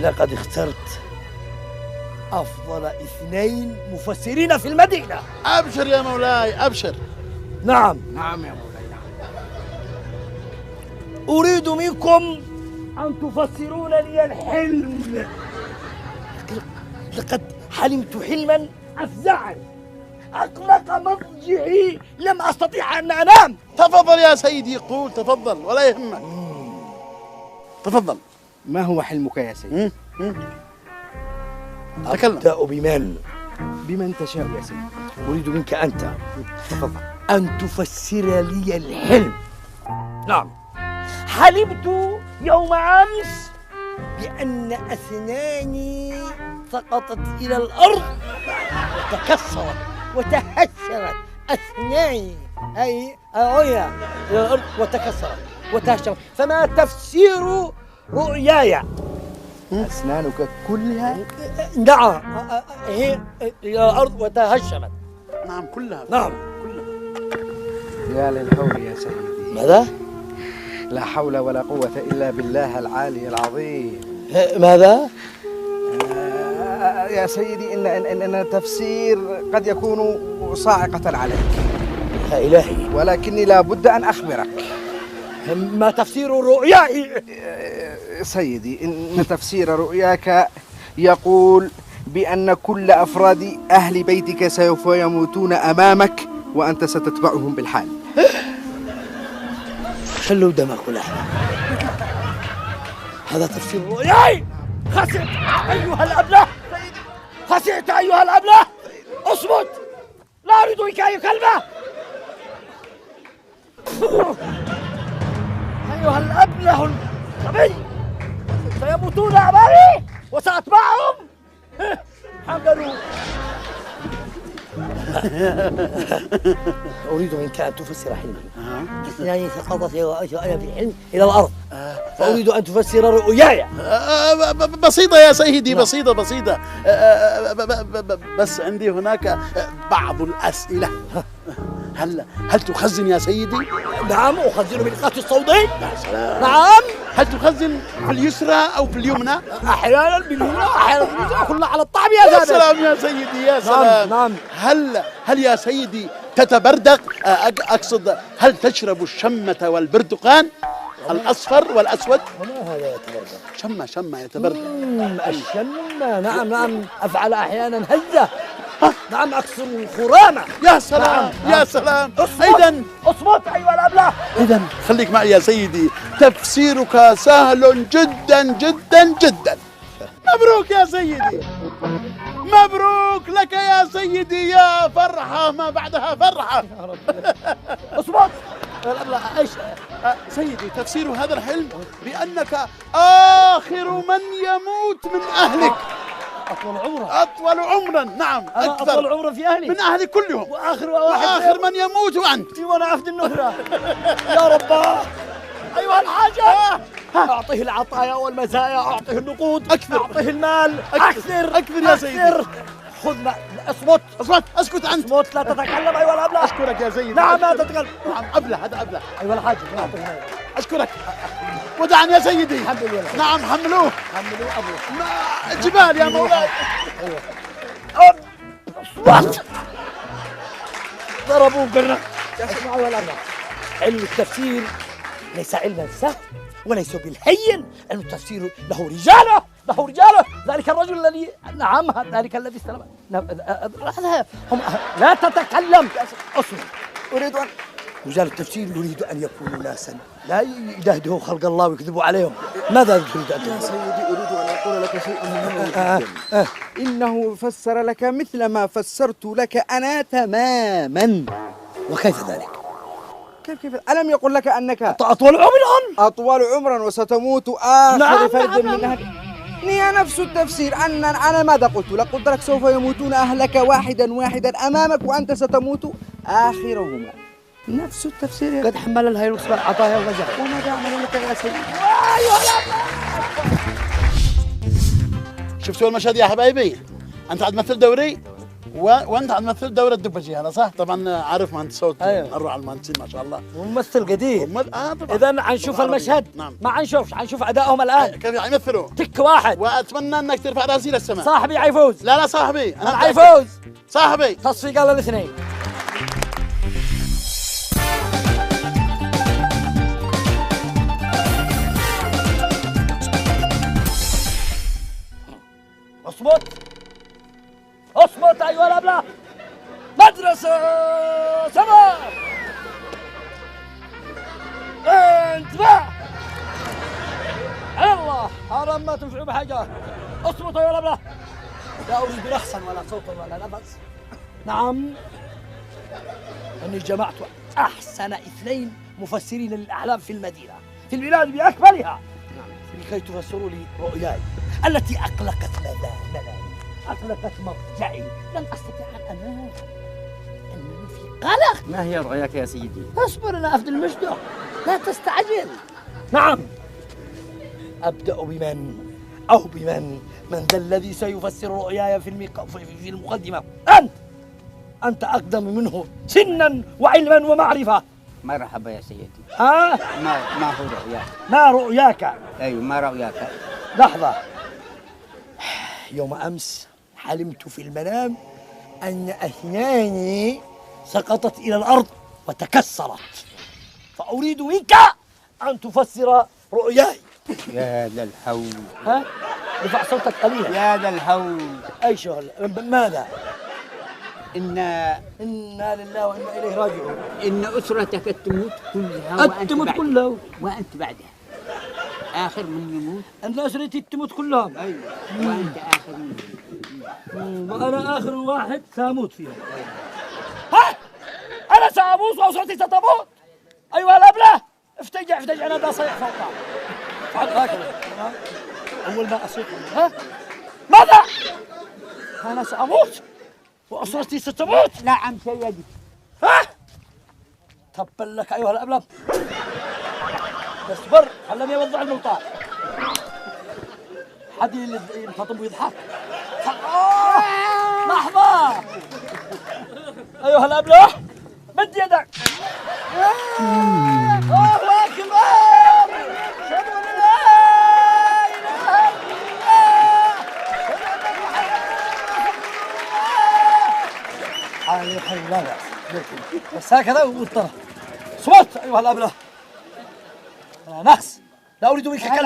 لقد اخترت أفضل 2 مفسرين في المدينة. أبشر يا مولاي أبشر. نعم نعم يا مولاي. أريد منكم أن تفسرون لي الحلم. لقد حلمت حلما أفزعني، أقلق مضجعي، لم أستطيع أن أنام. تفضل يا سيدي قول، تفضل ولا يهمك. تفضل. ما هو حلمك يا سيدي؟ تكلم. أبدأ بمن؟ بمن تشاء يا سيدي. أريد منك أنت تفضل. أن تفسر لي الحلم. نعم، حلمت يوم أمس بأن أسناني سقطت إلى الأرض وتكسرت وتهشرت. أسناني أي إلى الأرض وتكسرت وتهشرت، فما تفسير رؤياي؟ أسنانك كلها؟ نعم، هي إلى الأرض وتهشمت. نعم كلها. نعم كلها. يا للحول يا سيدي. ماذا؟ لا حول ولا قوة إلا بالله العالي العظيم. ماذا؟ يا سيدي إن التفسير قد يكون صاعقة عليك. يا إلهي، ولكني لا بد أن أخبرك. ما تفسير رؤياي؟ سيدي إن تفسير رؤياك يقول بأن كل أفراد أهل بيتك سوف يموتون أمامك وأنت ستتبعهم بالحال. خلوا دمك لحظة. هذا تفسير رؤياي. خسئت أيها الأبله، خسئت أيها الأبله. اصمت، لا أريد بك أي كلمة. أيها الأبله الغبي، سيموتون أمامي وسأتبعهم. حمدوا. أريد منك أن تفسر حلمي. يعني سقطت أنا في حلم إلى الأرض، فأريد أن تفسر رؤياي. بسيطة يا سيدي، بسيطة بسيطة. بس عندي هناك بعض الأسئلة. هل تخزن يا سيدي؟ نعم، أخزن بالقات الصوتي. يا سلام. نعم. هل تخزن في اليسرى أو في اليمنى؟ أحيانا باليمنى أحيانا باليسرى، كلها على الطعم يا يا زلمة. سلام يا سيدي يا سلام. نعم. هل يا سيدي تتبردق؟ أقصد هل تشرب الشمة والبرتقان الأصفر والأسود؟ وما هذا يتبردق؟ شمة يتبردق. الشمة. نعم أفعل أحيانا هزة. نعم، أكسر الخرامة. يا سلام. يا سلام. إذن اصمت أيها الأبله. إذن خليك معي يا سيدي، تفسيرك سهل جدا جدا جدا. مبروك يا سيدي، مبروك لك يا سيدي، يا فرحة ما بعدها فرحة. اصمت يا الأبله. ايش سيدي تفسير هذا الحلم بأنك آخر من يموت من أهلك. أطول عمرا. أطول عمرا. نعم أنا أكثر أطول عمرا في أهلي من أهلك كلهم، وآخر من يموت وأنت. وأنا عفد النهرة. يا رباه. أيها الحاجة، أعطيه العطايا والمزايا، أعطيه النقود، أعطيه المال. أكثر يا سيدي. خذ اصمت. اسكت أنت. اصمت، لا تتكلم أيها الأبله. أشكرك يا سيدي. نعم، لا تتكلم. نعم أبله، هذا أبله. أيها الحاج، أعطيه المال. أشكرك. ودعني يا سيدي. الحمد لله. نعم حملوه أبوه. جبال يا مولاي. اصمت. ضربوه قرن. اسمع أيها الأبله، علم التفسير ليس علما سهل وليس بالهين. علم التفسير له رجاله. ذلك الرجل الذي ذلك الذي استلم. هم لا تتكلم. اصبر. أريد أن رجال التفسير يريد أن يكونوا ناسا لا يدهدهوا خلق الله ويكذبوا عليهم. ماذا تريد أن تقول؟ يا سيدي أريد أن أقول لك شيئا مهما جدا. إنه فسر لك مثل ما فسرت لك أنا تماما. وكيف ذلك؟ كيف ألم يقل لك أنك أطول عمرا وستموت آخر فرد من أهلك؟ هي نفس التفسير. أنا ماذا قلت لك؟ قلت لك سوف يموتون أهلك واحدا أمامك وأنت ستموت آخرهما. نفس التفسير. قد حمل الهيروس بالعطايا والمزايا. وماذا أعمل لك يا سيدي؟ شفتوا المشهد يا حبايبي؟ أنت عاد مثل دوري وانت هتمثل دورة الدبجي هذا صح؟ طبعا عارف مهندس صوت. أيوة. اروع المهندسين ما شاء الله. وممثل قدير. طبعا. اذا حنشوف المشهد. نعم. ما حنشوف ادائهم الان. كيف يمثلوا؟ تك واحد. واتمنى انك ترفع راسي للسماء. صاحبي حيفوز. لا صاحبي انا حيفوز. صاحبي. تصفيق على الاثنين. اصمت ايها الابناء. مدرسة سماء. انتباه. الله حرام ما تنفعوا بحاجة. اصمتوا ايها الابناء. لا اريد رقصا ولا صوتا ولا نفس. نعم اني جمعت احسن 2 مفسرين للاحلام في المدينة في البلاد باكملها لكي تفسروا لي رؤياي التي اقلقت مذاهبنا أقلقت مضجعي. لن أستطيع أن أنام. إنني في قلق. ما هي رؤياك يا سيدي؟ اصبر أنا أفد المجد. لا تستعجل. نعم. أبدأ بمن ذا الذي سيفسر رؤياي في المقدمة. أنت أقدم منه سنا وعلما ومعرفة. مرحبا يا سيدي. ما هو رؤياك؟ ما رؤياك؟ أيوة ما رؤياك؟ لحظة. يوم أمس حلمت في المنام أن أسناني سقطت إلى الأرض وتكسرت، فأريد منك أن تفسر رؤياي. يا ذا الحول. ارفع صوتك قليلا. يا ذا الحول. أي شغل؟ ماذا؟ إنا لله وإنا إليه راجعون. إن أسرتك تموت كلها تموت كلها وأنت بعدها آخر من يموت. أن أسرتي تموت كلهم. أيوة. وأنت آخر من يموت. وأنا آخر واحد سأموت فيهم. أنا سأموت وأسرتي ستموت. أيها الأبلة افتجع أنا دا صيح فوقها. فعل هكذا أول ما أصيح. ماذا؟ أنا سأموت وأسرتي ستموت. نعم سيدي. تبا لك أيها الأبلة. اصبر علمني أوضع الملطاء. حد ينفطم ويضحك. لحظة أيها الأبلة مد يدك. الله أكبر. أشهد أن لا إله إلا الله. حي لا بس هكذا واضطر. صمت أيها الأبلة. أنا ناس لا أريد منك كلام.